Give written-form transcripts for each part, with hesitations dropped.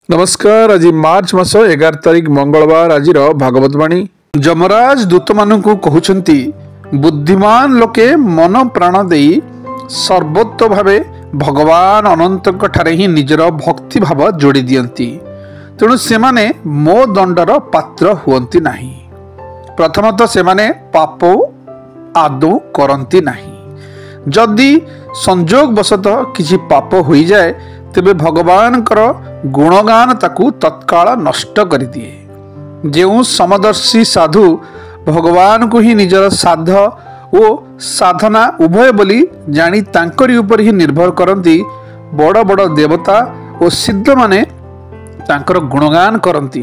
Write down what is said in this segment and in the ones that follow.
नमस्कार। आज मार्च मास 11 तारिख मंगलवार। आज भागवत वाणी। जमराज दूत मानू कहउछंती बुद्धिमान लोके मन प्राण देई सर्वोत्त भावे भगवान अनंत ठारे ही निजर भक्ति भाव जोड़ी दियंती, तेणु सेमाने मो दंडर पात्र हुअंती नाही। प्रथमतः सेमाने पाप आदौ करंती नाही। जदि संजोग वशतः किछि पाप होई जाए तेबे भगवान कर गुणगान ताकू तत्काल नष्ट कर दिए। जेउ समदर्शी साधु भगवान को ही निजर साध ओ साधना उभय बोली जानी तांकरी ऊपर ही निर्भर करती, बड़ बड़ देवता और सिद्ध माने तांकर गुणगान करती।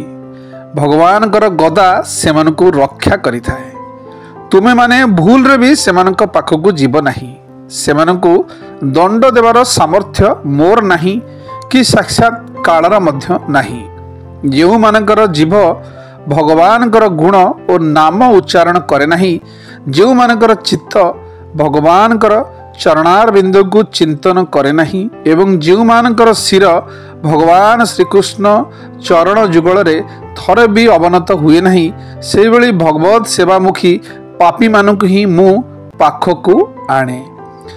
भगवान कर गदा सेमानकु रक्षा करिथाए। तुमे माने भूल रे भी सेमानक पाखकु जीव नाही। सेमानकु दंड देवार सामर्थ्य मोर नाही कि साक्षात कालर मध्य नाही। जेउ मानकर जीव भगवानकर गुण और नाम उच्चारण करे नाही, जेउ मानकर चित्त भगवानकर चरणार बिंदु को चिंतन करे नहीं एवं जेउ मानकर शिर भगवान श्रीकृष्ण चरण जुगल रे थरे भी अवनत हुए नहीं, से भली भगवत सेवामुखी पापी मानक ही मु पाखकु आणे।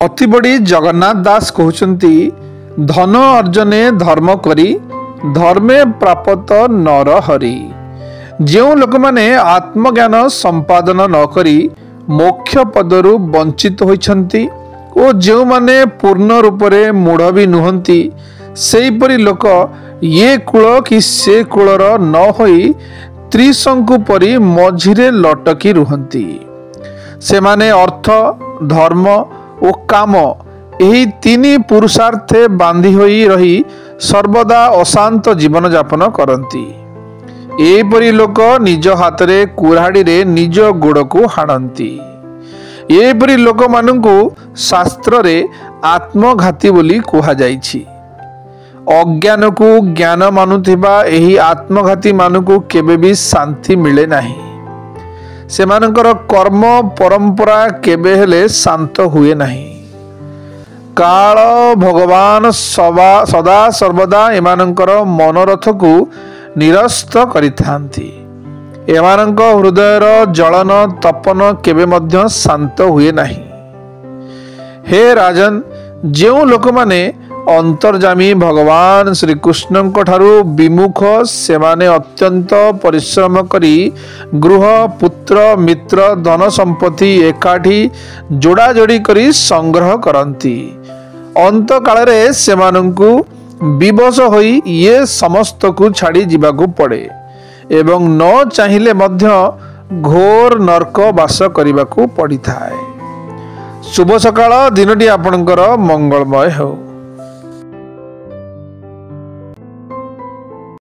अति बड़ी जगन्नाथ दास कहउचंती धन अर्जने धर्म करी धर्मे प्राप्त नर हरि। जेउ लोक माने आत्मज्ञान संपादन न करी मोक्ष पदरु वंचित होइछंती ओ जेउ माने पूर्ण रूप रे मूढ़ भी नुहंती, सेहीपरि लोक ये कुल कि से कुलर न होई त्रिशंकु परि मझिरे लटकी रुहंती। सेमाने अर्थ धर्म ओ काम यही तीनी पुरुषार्थे बांधी होई रही सर्वदा अशांत जीवन जापन करती। एपरी लोक निज हाथ रे कुराड़ी रे निज गोड़ को हाणती। एपरी लोक मानकु शास्त्र रे आत्मघाती बोली कुहा जाइछि। अज्ञान को ज्ञान मानुथिबा एही आत्मघाती मानकु केबे भी शांति मिले नाही। सेमानकर कर्म परंपरा केबे हेले शांत हुए नहीं। काल भगवान सदा सर्वदा एमानकर मनोरथ को निरस्त करिथांती। एमानक हृदयर जलन तपन केबे मध्य शांत हुए नहीं। हे राजन, जेउ लोक माने अंतर्जामी भगवान श्रीकृष्ण ठारू विमुख सेमाने अत्यंत परिश्रम करी गृह पुत्र मित्र धन संपत्ति एकाठी जोड़ा जोड़ी करी संग्रह करती। अंत काल रे सेमानंकु विवश होई ये समस्त को छाड़ी जीवाकू पड़े एवं न चाहिए मध्य घोर नरक वास करने को पड़ी थाए। शुभ सकाळ, दिनटी आपणकर मंगलमय हो।